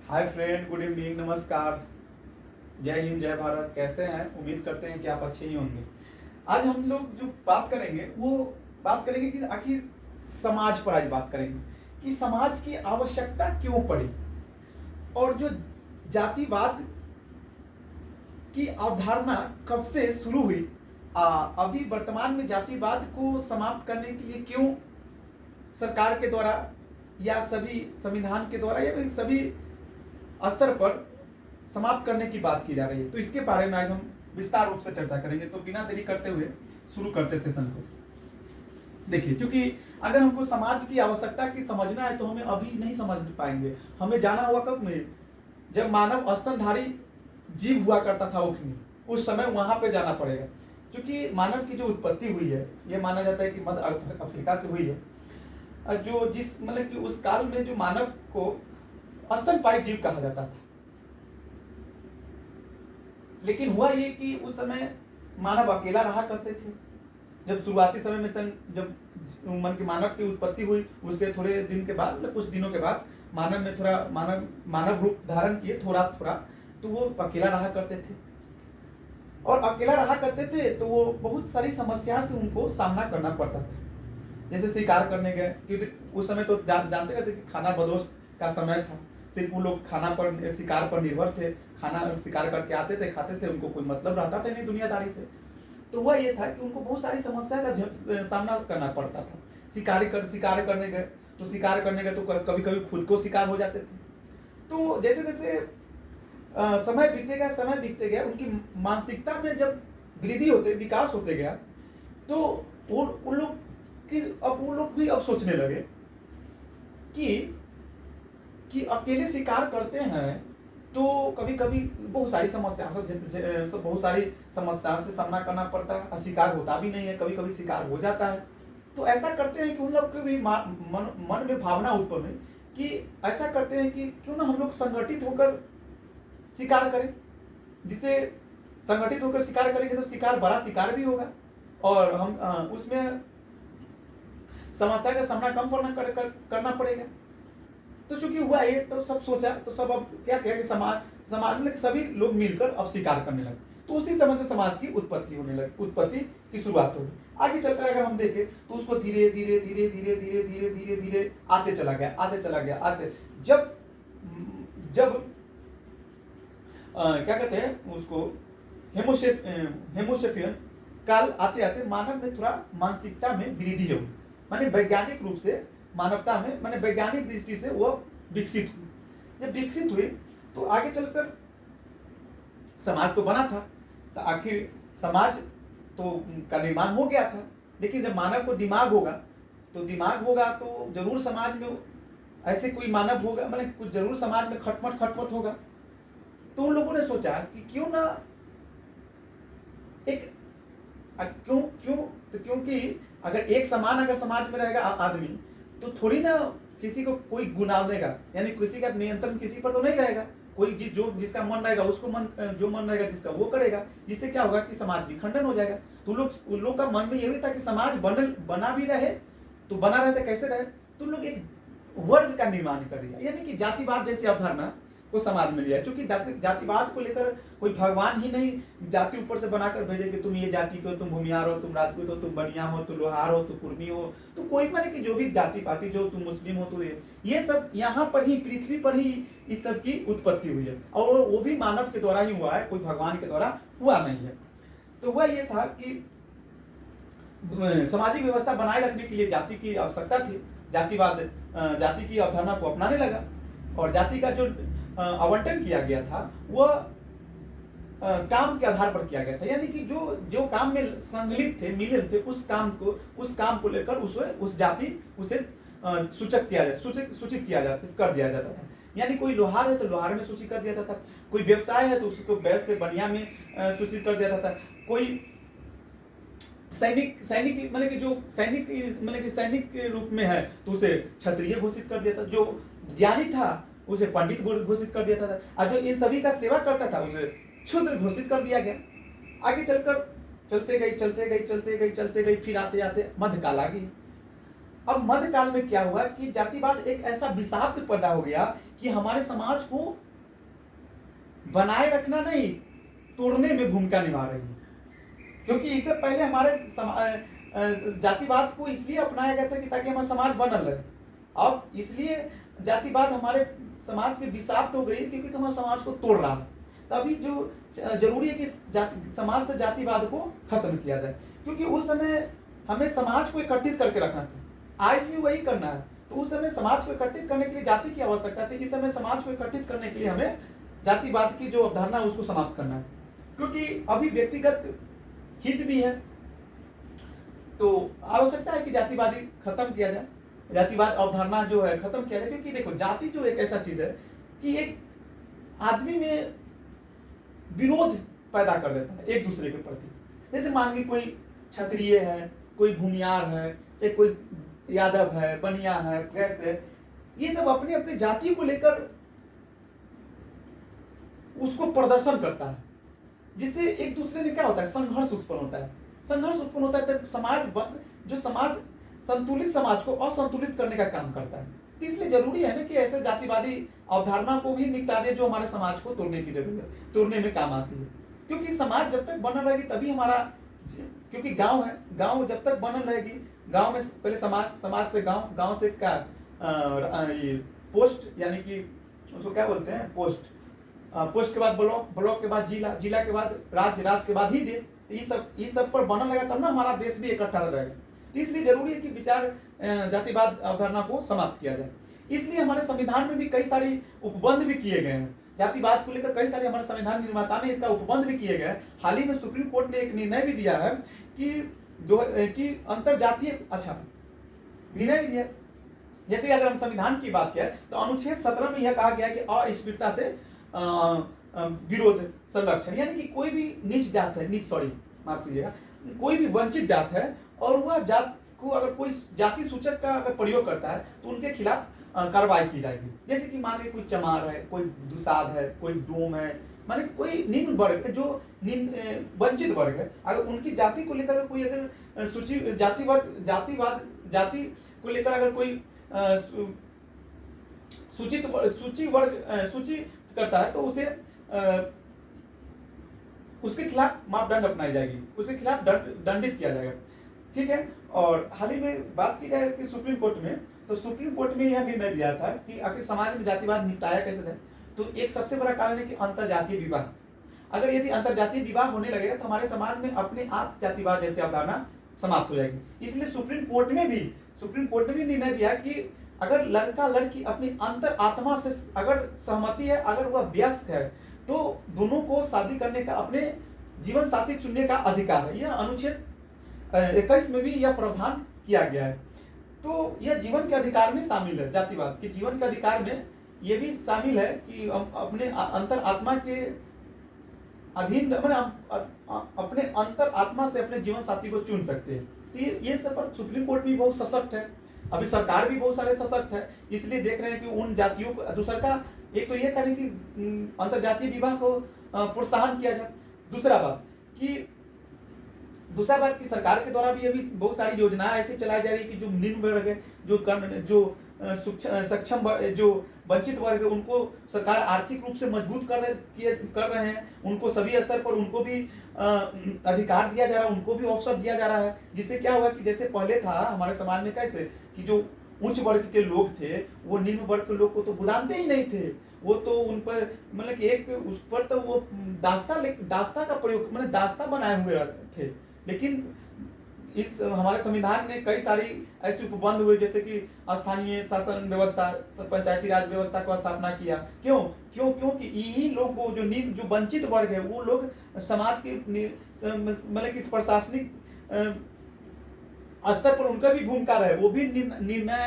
Hi friend, good evening, नमस्कार, जय हिंद, जय भारत। कैसे हैं? उम्मीद करते हैं कि आप अच्छे ही होंगे। आज हम लोग जो बात करेंगे वो बात करेंगे कि आखिर समाज पर आज बात करेंगे कि समाज की आवश्यकता क्यों पड़ी और जो जातिवाद की अवधारणा कब से शुरू हुई। अभी वर्तमान में जातिवाद को समाप्त करने के लिए क्यों सरकार के द्वारा या सभी संविधान के द्वारा या फिर सभी स्तर पर समाप्त करने की बात की जा रही है। तो इसके बारे में आज हम विस्तार रूप से चर्चा करेंगे। तो बिना देरी करते हुए शुरू करते सेशन को। देखिए, क्योंकि अगर हमको समाज की आवश्यकता की समझना है तो हमें अभी नहीं समझ पाएंगे। हमें जाना हुआ कब में, जब मानव स्तनधारी जीव हुआ करता था उस समय वहां पे जाना पड़ेगा। क्योंकि मानव की जो उत्पत्ति हुई है ये माना जाता है कि मध्य अफ्रीका से हुई है। जो जिस मतलब कि उस काल में जो मानव को स्तनपायी जीव कहा जाता था। लेकिन हुआ ये कि उस समय मानव अकेला रहा करते थे। जब शुरुआती समय में जब मन की मानव की उत्पत्ति हुई उसके थोड़े दिन के बाद, मतलब कुछ दिनों के बाद मानव में थोड़ा मानव रूप धारण किए थोड़ा थोड़ा, तो वो अकेला रहा करते थे। और अकेला रहा करते थे तो वो बहुत सारी समस्या से उनको सामना करना पड़ता था। जैसे शिकार करने गए, क्योंकि उस समय तो जानते रहते कि खाना बदोश का समय था। सिर्फ वो लोग खाना पर शिकार पर निर्भर थे। खाना शिकार करके आते थे, खाते थे, उनको कोई मतलब रहता था नहीं दुनियादारी से। तो वह ये था कि उनको बहुत सारी समस्या का सामना करना पड़ता था। शिकार करने गए तो कभी कभी खुद को शिकार हो जाते थे। तो जैसे जैसे समय बीतते गया उनकी मानसिकता में जब विकास होते गया, तो उन लोग भी अब सोचने लगे कि अकेले शिकार करते हैं तो कभी कभी बहुत सारी समस्या से सामना करना पड़ता है। शिकार होता भी नहीं है, कभी कभी शिकार हो जाता है। तो ऐसा करते हैं कि उन लोग के भी मन में भावना उत्पन्न हुई कि ऐसा करते हैं कि क्यों ना हम लोग संगठित होकर शिकार करें। जिससे संगठित होकर शिकार करेंगे तो बड़ा शिकार भी होगा और हम उसमें समस्या का सामना कम करना पड़ेगा। तो चूंकि हुआ ये, तो सब सोचा, तो सब अब क्या किया कि समाज में सभी लोग मिलकर अब शिकार करने लगे। तो उसी समय से समाज की उत्पत्ति की शुरुआत होगी। आगे चलकर अगर हम देखें तो उसको धीरे धीरे धीरे धीरे धीरे धीरे धीरे धीरे आते चला गया जब क्या कहते हैं उसको, हेमोसेपियन काल आते आते मानव में थोड़ा मानसिकता में वृद्धि होगी। माने वैज्ञानिक रूप से मानवता में, माने वैज्ञानिक दृष्टि से वो विकसित हुई। जब विकसित हुई तो आगे चलकर समाज तो बना था, तो आखिर समाज तो का निर्माण हो गया था। लेकिन जब मानव को दिमाग होगा तो जरूर समाज में ऐसे कोई मानव होगा, मतलब कुछ जरूर समाज में खटपट होगा। तो उन लोगों ने सोचा कि क्यों ना क्योंकि अगर एक समान अगर समाज में रहेगा आदमी, तो थोड़ी ना किसी को कोई गुना देगा, यानी किसी का नियंत्रण किसी पर तो नहीं रहेगा। कोई जिसका मन रहेगा उसको जो मन रहेगा जिसका वो करेगा। जिससे क्या होगा कि समाज विखंडन हो जाएगा। तो उन लोग का मन में ये भी था कि समाज बना भी रहे, तो बना रहे तो कैसे रहे। तो लोग एक वर्ग का निर्माण कर दिया, यानी कि जातिवाद जैसी अवधारणा को समाज में लिया। क्योंकि जातिवाद को लेकर कोई भगवान ही नहीं जाति ऊपर से बनाकर भेजे कि तुम ये जाति को, तुम भूमिहार हो, तुम राजपूत हो, तुम बनिया हो, तुम लोहार हो, तुम कुर्मी हो, तो कोई माने कि जो भी जाति पाति, जो तुम मुस्लिम हो, तो ये सब यहाँ पर ही, पृथ्वी पर ही इस सब की उत्पत्ति हुई है। और वो भी मानव के द्वारा ही हुआ है, कोई भगवान के द्वारा हुआ नहीं है। तो वह ये था कि सामाजिक व्यवस्था बनाए रखने के लिए जाति की आवश्यकता थी। जातिवाद जाति की अवधारणा को अपनाने लगा और जाति का जो आवंटन किया गया था वह काम के आधार पर किया गया था। यानी कि जो काम में संलिप्त थे, मिलित थे, उस काम को लेकर उस जाति उसे सूचित कर दिया जाता था। यानी कोई लोहार है तो लोहार में सूचित कर दिया जाता था, कोई व्यवसाय है तो उसको वैश्य से बनिया में सूचित कर दिया जाता था। कोई सैनिक मतलब कि सैनिक के रूप में है तो उसे क्षत्रिय घोषित कर दिया था। जो ज्ञानी था उसे पंडित घोषित कर दिया था, और जो इन सभी का सेवा करता था उसे क्षुद्र घोषित कर दिया गया। आगे चलकर चलते गई, फिर आते आते मध्यकाल आ गई। अब मध्यकाल में क्या हुआ कि जातिवाद एक ऐसा विषाक्त पैदा हो गया कि हमारे समाज को बनाए रखना नहीं, तोड़ने में भूमिका निभा रही है। क्योंकि इससे पहले हमारे जातिवाद को इसलिए अपनाया गया था कि ताकि हमारा समाज बनल रहे। अब इसलिए जातिवाद हमारे समाज के विषाक्त हो गई क्योंकि हमारे समाज को तोड़ रहा है। तभी जो जरूरी है कि समाज से जातिवाद को खत्म किया जाए, क्योंकि उस समय हमें समाज को एकत्रित करके रखना था, आज भी वही करना है। तो उस समय समाज को एकत्रित करने के लिए जाति की आवश्यकता थी, इस समय समाज को एकत्रित करने के लिए हमें जातिवाद की जो अवधारणा है उसको समाप्त करना है। क्योंकि अभी व्यक्तिगत हित भी है, तो आवश्यकता है कि जातिवादी खत्म किया जाए, जातिवाद अवधारणा जो है खत्म किया जाए। क्योंकि देखो, जाति जो एक ऐसा चीज है कि एक आदमी में विरोध पैदा कर देता है एक दूसरे के प्रति। जैसे मान ली कोई क्षत्रिय है, कोई भूमियार है, चाहे कोई यादव है, बनिया है, गैस है, ये सब अपने अपने जाति को लेकर उसको प्रदर्शन करता है, जिससे एक दूसरे में क्या होता है, संघर्ष उत्पन्न होता है। संघर्ष उत्पन्न होता है तब समाज संतुलित समाज को असंतुलित करने का काम करता है। तो इसलिए जरूरी है ना कि ऐसे जातिवादी अवधारणा को भी निपटाने जो हमारे समाज को तोड़ने की जरूरत है, तोड़ने में काम आती है। क्योंकि समाज जब तक बनल रहेगी तभी हमारा, क्योंकि गांव है, गांव जब तक बनल रहेगी, गांव में पहले समाज से गांव, गांव से क्या ये पोस्ट, यानी कि उसको क्या बोलते हैं, पोस्ट के बाद ब्लॉक, ब्लॉक के बाद जिला, जिला के बाद राज्य, राज्य के बाद ही देश। तो ये सब पर बनल रहेगा तब ना हमारा देश भी इकट्ठा रहेगा। तो इसलिए जरूरी है कि विचार जातिवाद अवधारणा को समाप्त किया जाए। इसलिए हमारे संविधान में भी कई सारी उपबंध भी किए गए हैं, जातिवाद को लेकर कई सारे हमारे संविधान निर्माता ने इसका उपबंध भी किए गए। हाल ही में सुप्रीम कोर्ट ने एक निर्णय भी दिया है कि अंतर जातीय निर्णय भी दिया। जैसे अगर हम संविधान की बात करें तो अनुच्छेद 17 में यह कहा गया कि अस्पृश्यता से विरोध संरक्षण, यानी कि कोई भी नीच जात है, माफ कीजिएगा, कोई भी वंचित जात है और वह जात को अगर कोई जाति सूचक का अगर प्रयोग करता है तो उनके खिलाफ कार्रवाई की जाएगी। जैसे कि मान लीजिए कोई चमार है, कोई दुसाध है, कोई डोम है, माने कोई निम्न वर्ग जो वंचित वर्ग है, अगर उनकी जाति को लेकर कोई अगर जाति को लेकर अगर कोई सूची करता है तो उसे उसके खिलाफ मापदंड अपनाई जाएगी, उसके खिलाफ दंडित किया जाएगा। ठीक है। और हाल ही में बात की जाए कि सुप्रीम कोर्ट में, तो सुप्रीम कोर्ट में यह निर्णय दिया था कि आखिर समाज में जातिवाद निपटाया कैसे जाए। तो एक सबसे बड़ा कारण है कि अंतरजातीय विवाह, अगर यदि अंतरजातीय विवाह होने लगेगा तो हमारे समाज में अपने आप जातिवाद जैसी अवधारणा समाप्त हो जाएगी। इसलिए सुप्रीम कोर्ट ने भी निर्णय दिया कि अगर लड़का लड़की अपनी अंतर आत्मा से अगर सहमति है, अगर वह व्यस्त है, तो दोनों को शादी करने का, अपने जीवन साथी चुनने का अधिकार है। यह अनुच्छेद 21 में भी यह प्रावधान किया गया है। तो यह जीवन के अधिकार में शामिल है, जातिवाद के जीवन के अधिकार में यह भी शामिल है कि हम अपने अंतर आत्मा के अधीन, अपने अंतर आत्मा से अपने जीवन साथी को चुन सकते हैं। तो ये सब पर सुप्रीम कोर्ट भी बहुत सशक्त है, अभी सरकार भी बहुत सारे सशक्त है। इसलिए देख रहे हैं कि उन जातियों को, दूसरा का एक तो ये करें कि अंतरजातीय विवाह को प्रोत्साहन किया जाए। दूसरा बात कि सरकार के द्वारा भी अभी बहुत सारी योजनाएं ऐसी चलाई जा रही है कि जो निम्न वर्ग है, जो सक्षम, जो वंचित वर्ग है, उनको सरकार आर्थिक रूप से मजबूत कर रहे हैं। उनको सभी स्तर पर उनको भी अधिकार दिया जा रहा है, उनको भी अवसर दिया जा रहा है। जिससे क्या हुआ कि जैसे पहले था हमारे समाज में कैसे कि जो उच्च वर्ग के लोग थे वो निम्न वर्ग के लोग को तो बुलाते ही नहीं थे, वो तो उन पर मतलब कि एक उस पर तो वो दास्ता का प्रयोग, मतलब दास्ता बनाए हुए थे। लेकिन इस हमारे संविधान में कई सारी ऐसे उपबंध हुए, जैसे कि स्थानीय शासन व्यवस्था, पंचायती राज व्यवस्था को स्थापना किया। क्योंकि यही लोग को जो वंचित वर्ग है, वो लोग समाज के मतलब कि प्रशासनिक स्तर पर उनका भी भूमिका रहे, वो भी निर्णय